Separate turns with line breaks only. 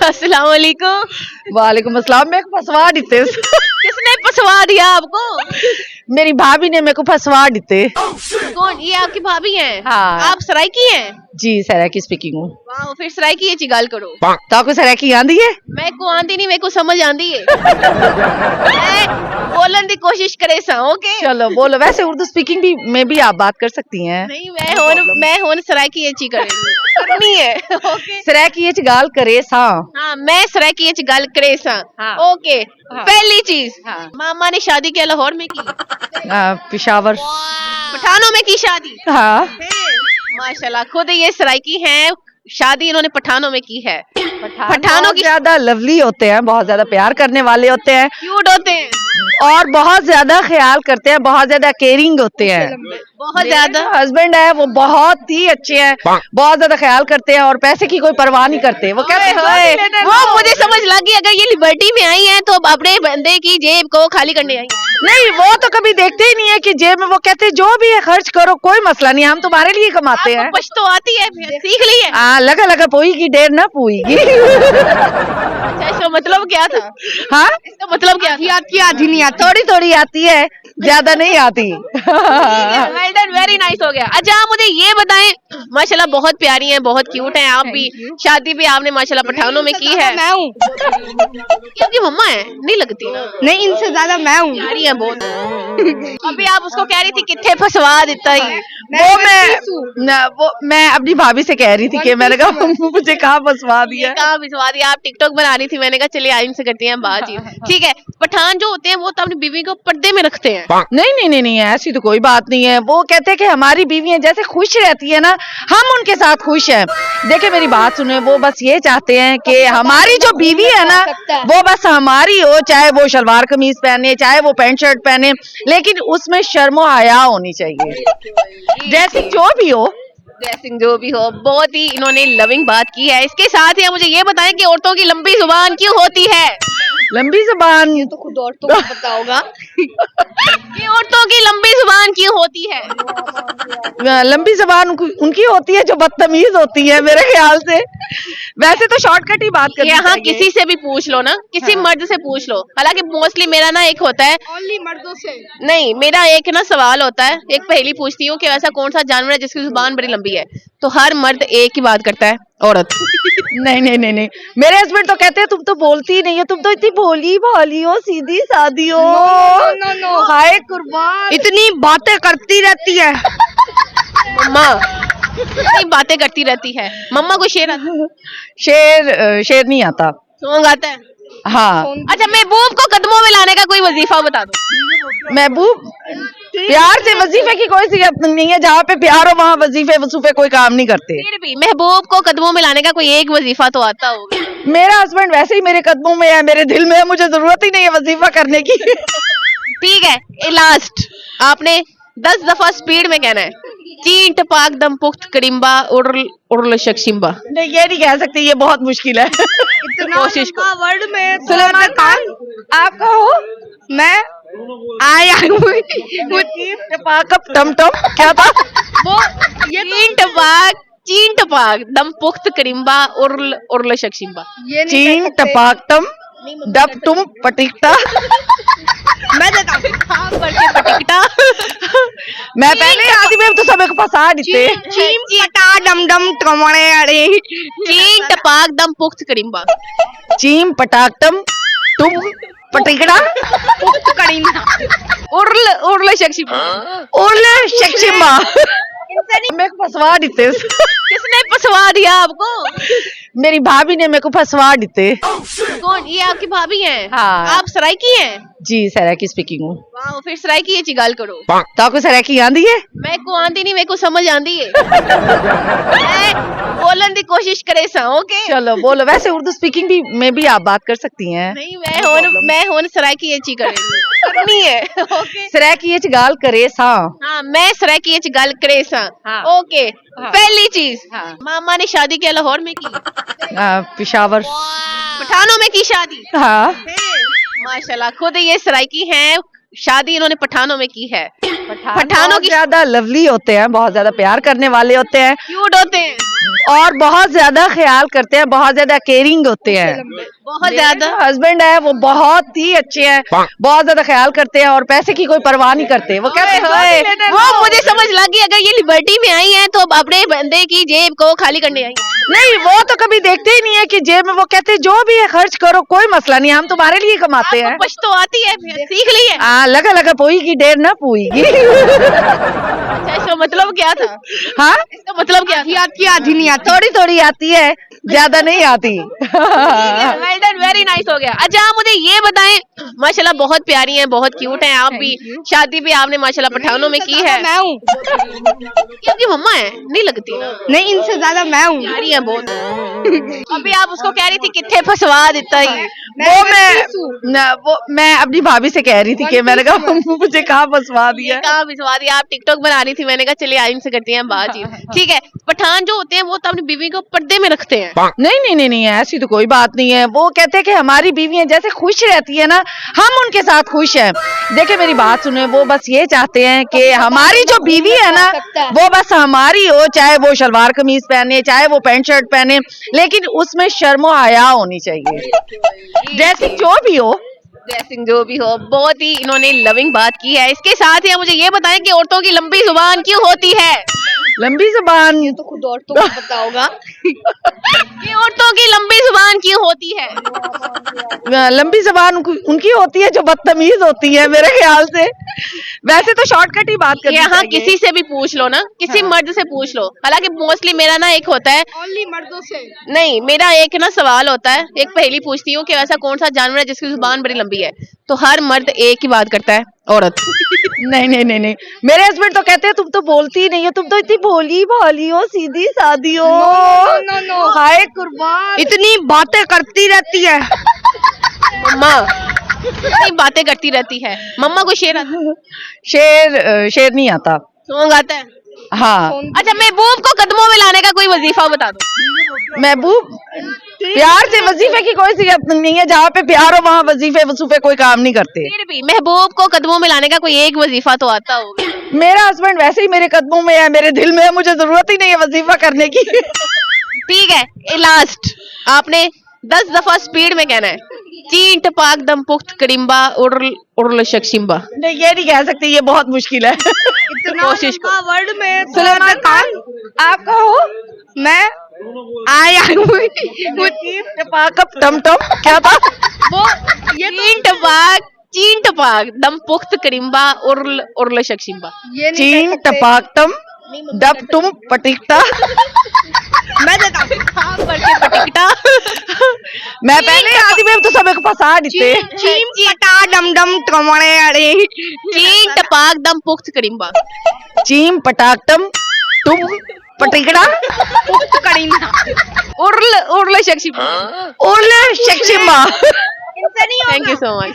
अस्सलाम वालेकुम।
वालेकुम अस्सलाम। मैं फंसवा दिते।
किसने फंसवा दिया आपको?
मेरी भाभी ने मेरे को फंसवा दिते।
कौन? ये आपकी भाभी हैं?
हाँ।
आप सरायकी हैं?
जी सरायकी स्पीकिंग हूँ।
वाह, फिर सरायकी ची गल करो।
ताको सरायकी आंदी है?
मैं को आंदी नहीं, मेरे को समझ आंदी है। मैं बोलन की कोशिश करे सा। ओके
चलो बोलो। वैसे उर्दू स्पीकिंग भी में भी आप बात कर सकती हैं।
नहीं, मैं होन सरायकी ची करनी है। ओके
सरायकी च गाल करे सा।
हाँ, मैं सरायकी च गल करे सा।
हाँ।
ओके
हाँ।
पहली चीज,
हाँ।
मामा ने शादी क्या लाहौर में की?
पेशावर।
पठानों में की शादी?
हाँ।
माशाल्लाह, खुद ये सरायकी हैं, शादी इन्होंने पठानों में की है। पठानों की
ज्यादा लवली होते हैं, बहुत ज्यादा प्यार करने वाले होते हैं,
क्यूट होते हैं
और बहुत ज्यादा ख्याल करते हैं, बहुत ज्यादा केयरिंग होते हैं।
बहुत ज्यादा।
हस्बैंड है वो बहुत ही अच्छे हैं, बहुत ज्यादा ख्याल करते हैं और पैसे की कोई परवाह नहीं करते। वो कहते हैं
वो मुझे समझ लगी, अगर ये लिबर्टी में आई हैं तो अपने बंदे की जेब को खाली करने आई।
नहीं, वो तो कभी देखते ही नहीं है कि जेब में। वो कहते हैं जो भी है खर्च करो, कोई मसला नहीं, हम तुम्हारे लिए कमाते हैं।
कुछ तो आती है, सीख ली है।
हाँ, लगा लगा पोईगी, डेर ना पोईगी।
अच्छा, इसका मतलब क्या था?
हाँ,
इसका मतलब क्या था?
आती आधी नहीं आती, थोड़ी थोड़ी आती है, ज्यादा नहीं आती।
वेल डन, वेरी नाइस हो गया। अच्छा, आप मुझे ये बताएं, माशाल्लाह बहुत प्यारी हैं, बहुत क्यूट हैं आप भी। शादी भी आपने माशाल्लाह पठानों में की है।
मैं हूँ।
क्योंकि मम्मा है, नहीं लगती ना?
नहीं, इनसे ज्यादा मैं हूँ।
प्यारी है बहुत। अभी आप उसको कह रही थी कितने फंसवा देता ही।
वो मैं अपनी भाभी से कह रही थी कि मैंने कहा मुझे कहाँ फंसवा दिया।
कहाँ फंसवा दिया? आप टिकटॉक बना रही थी, मैंने कहा चलिए आज इनसे करती हैं बातचीत। ठीक है, पठान जो होते हैं वो तो अपनी बीवी को पर्दे में रखते हैं।
नहीं नहीं नहीं नहीं, ऐसी तो कोई बात नहीं है। वो कहते हैं कि हमारी बीवियां जैसे खुश रहती है ना, हम उनके साथ खुश हैं। देखिए मेरी बात सुने, वो बस ये चाहते हैं कि हमारी जो बीवी है ना, वो बस हमारी हो, चाहे वो शलवार कमीज पहने, चाहे वो पैंट शर्ट पहने, लेकिन उसमें शर्मो हया होनी चाहिए। जैसी जो भी हो,
ड्रेसिंग जो भी हो। बहुत ही इन्होंने लविंग बात की है। इसके साथ ही मुझे ये बताएं कि औरतों की लंबी जुबान क्यों होती है?
लंबी जुबान
ये तो खुद औरतों को पता होगा। कि औरतों की लंबी जुबान क्यों होती है?
लंबी जुबान उनकी होती है जो बदतमीज होती है, मेरे ख्याल से। वैसे तो शॉर्टकट ही बात करनी
यहाँ किसी से भी पूछ लो ना, किसी मर्द से पूछ लो। हालांकि मोस्टली मेरा ना एक होता है,
ओनली मर्दों से
नहीं, मेरा एक ना सवाल होता है, एक पहेली पूछती हूँ कि ऐसा कौन सा जानवर है जिसकी जुबान बड़ी लंबी है? तो हर मर्द एक ही बात करता है, औरत।
नहीं नहीं नहीं नहीं, मेरे हस्बैंड तो कहते हैं तुम तो बोलती ही नहीं हो, तुम तो इतनी भोली भाली हो, सीधी सादी हो।
नो
हाय कुर्बान,
इतनी बातें करती रहती है।
मम्मा इतनी बातें करती रहती है। मम्मा को शेर आता है?
शेर नहीं आता।
सॉन्ग आता है?
हाँ।
अच्छा, महबूब को कदमों में लाने का कोई वजीफा बता दो।
महबूब, प्यार से वजीफे की कोई सी नहीं है, जहाँ पे प्यार हो वहाँ वजीफे वसूफे कोई काम नहीं करते।
फिर भी महबूब को कदमों में लाने का कोई एक वजीफा तो आता होगा।
मेरा हस्बैंड वैसे ही मेरे कदमों में है, मेरे दिल में है, मुझे जरूरत ही नहीं है वजीफा करने की।
ठीक है, लास्ट आपने 10 दफा स्पीड में कहना है। चीन टपाक दम पुख्त करिम्बा उर्ल शक्शिम्बा।
नहीं, ये नहीं कह सकती, ये बहुत मुश्किल है।
कोशिश को
वर्ड में
सुलेमान खान, आप कहो।
मैं आया
टम टम क्या था
वो? चीन टपाक दम पुख्त करिम्बा उर्ल शक्शिम्बा।
चीन टपाकटम डब तुम पटिकटा।
मैं देता हूँ
पटिकटा।
मैं पहले आदि में तो सब फंसा देते।
चीम पटा डम डम टमड़े अड़े।
चीन टपाक दम पुख्त करिम्बा।
चीम पटाकटम तुम पटिकड़ा
उर्ल शक्शिम्बा।
उर्ल शक्शिम्बा। मैं फंसवा देते।
किसने फंसवा दिया आपको?
मेरी भाभी ने मेरे को फंसवा देते।
कौन? ये आपकी भाभी हैं?
हाँ।
आप सरायकी हैं?
जी सरायकी स्पीकिंग हूँ।
वाह, फिर सरायकी ची गल करो।
ताको सरायकी आंदी है?
मैं को आंदी नहीं, मेरे को समझ आंदी है। मैं बोलन की कोशिश करे सा। ओके
चलो बोलो। वैसे उर्दू स्पीकिंग भी में भी आप बात कर सकती हैं।
नहीं, मैं होन सरायकी ची करनी है। ओके,
सरायकी च गाल करे सा।
हाँ, मैं सरायकी च गल करे सा।
हाँ।
ओके।
हाँ।
पहली चीज,
हाँ।
मामा ने शादी क्या लाहौर में की?
पेशावर।
पठानों में की शादी?
हाँ।
माशाल्लाह, खुद ये सरायकी हैं, शादी इन्होंने पठानों में की है। पठानों की
ज्यादा लवली होते हैं, बहुत ज्यादा प्यार करने वाले होते हैं,
क्यूट होते हैं।
और बहुत ज्यादा ख्याल करते हैं, बहुत ज्यादा केयरिंग होते हैं।
बहुत ज्यादा।
हस्बैंड है वो बहुत ही अच्छे हैं, बहुत ज्यादा ख्याल करते हैं और पैसे की कोई परवाह नहीं करते। वो कहते हैं
वो मुझे समझ लग गई, अगर ये लिबर्टी में आई हैं तो अपने बंदे की जेब को खाली करने आई हैं।
नहीं, वो तो कभी देखते ही नहीं है कि जेब में, वो कहते हैं जो भी है खर्च करो, कोई मसला नहीं, हम तुम्हारे लिए कमाते हैं।
कुछ तो आती है, सीख ली है।
हाँ, लगा लगा पोईगी ढेर ना पोईगी।
अच्छा, इसका मतलब क्या था?
हाँ,
इसका मतलब क्या था?
आती आधी नहीं आती।
थोड़ी थोड़ी आती है, ज्यादा नहीं आती।
वेल डन, वेरी नाइस हो गया। अच्छा, आप मुझे ये बताएं, माशाल्लाह बहुत प्यारी हैं, बहुत क्यूट हैं आप भी। शादी भी आपने माशाल्लाह पठानों में की है।
मैं हूँ,
ये आपकी मम्मा है? नहीं लगती ना,
नहीं इनसे ज्यादा मैं हूँ।
प्यारी है बहुत। अभी आप उसको कह रही थी कितने फसवा देता ही।
वो मैं अपनी भाभी से कह रही थी कि मैंने कहा मुझे कहाँ फंसवा दिया।
कहाँ भिजवा दिया? आप टिकटॉक बना रही थी, मैंने कहा चलिए आइन से करती हैं बात ही। ठीक है, पठान जो होते हैं वो तो अपनी बीवी को पर्दे में रखते हैं।
नहीं नहीं नहीं नहीं, ऐसी तो कोई बात नहीं है। वो कहते हैं कि हमारी बीवियां जैसे खुश रहती है ना, हम उनके साथ खुश हैं। देखिए मेरी बात सुने, वो बस ये चाहते हैं कि हमारी जो बीवी है ना, वो बस हमारी हो, चाहे वो शलवार कमीज पहने, चाहे वो पैंट शर्ट पहने, लेकिन उसमें शर्मो हया होनी चाहिए। ड्रेसिंग जो भी हो,
ड्रेसिंग जो भी हो। बहुत ही इन्होंने लविंग बात की है। इसके साथ ही आप मुझे ये बताएं कि औरतों की लंबी जुबान क्यों होती है?
लंबी जुबान
तो खुद औरतों को पता होगा।
ये औरतों की लंबी जुबान क्यों होती है?
लंबी जबान उनकी होती है जो बदतमीज होती है मेरे ख्याल से। वैसे तो शॉर्टकट ही बात करनी
यहाँ
चाहिए।
किसी से भी पूछ लो ना, किसी मर्द से पूछ लो। हालांकि मोस्टली मेरा ना एक होता है,
ओनली मर्दों से।
नहीं मेरा एक ना सवाल होता है, एक पहेली पूछती हूँ कि ऐसा कौन सा जानवर है जिसकी जुबान बड़ी लंबी है? तो हर मर्द एक ही बात करता है, औरत।
नहीं नहीं नहीं नहीं, मेरे हस्बैंड तो कहते हैं तुम तो बोलती ही नहीं हो, तुम तो इतनी भोली भाली हो, सीधी सादी हो।
नो
हाय कुर्बान,
इतनी बातें करती रहती है।
मम्मा इतनी बातें करती रहती है। मम्मा को शेर आता है?
शेर नहीं आता।
सॉन्ग आता है?
हाँ,
अच्छा, महबूब को कदमों में लाने का कोई वजीफा बता दो।
महबूब, प्यार से वजीफे की कोई सी नहीं है, जहाँ पे प्यार हो वहाँ वजीफे वसूफे कोई काम नहीं करते।
फिर भी महबूब को कदमों में लाने का कोई एक वजीफा तो आता होगा।
मेरा हस्बैंड वैसे ही मेरे कदमों में है, मेरे दिल में है, मुझे जरूरत ही नहीं है वजीफा करने की।
ठीक है, लास्ट आपने 10 दफा स्पीड में कहना है, चींट पाक दम पुख्त कड़िम्बा उड़ल शक्शिम्बा।
नहीं, ये नहीं कह सकती, ये बहुत मुश्किल है।
कोशिश को।
वर्ड में
सुलेमान खान, आप कहो।
मैं आया हूँ।
टम टम क्या था
वो चींट पाक दम पुख्त कड़िम्बा उड़ल शक्शिम्बा।
चीन टपाकटम डब तुम पटिकटा।
मैं देता हूँ।
हाँ, करके पटिकटा।
मैं पहले आदि में तो सब एक फसा देते।
चीम पटा डम डम टमड़े अड़े।
चींट पाक दम पुख्त कड़िम्बा।
चीम पटाकटम तुम पटिकड़ा
उड़ल शक्शिम्बा।
ओले शक्शिमा।
Thank you so much.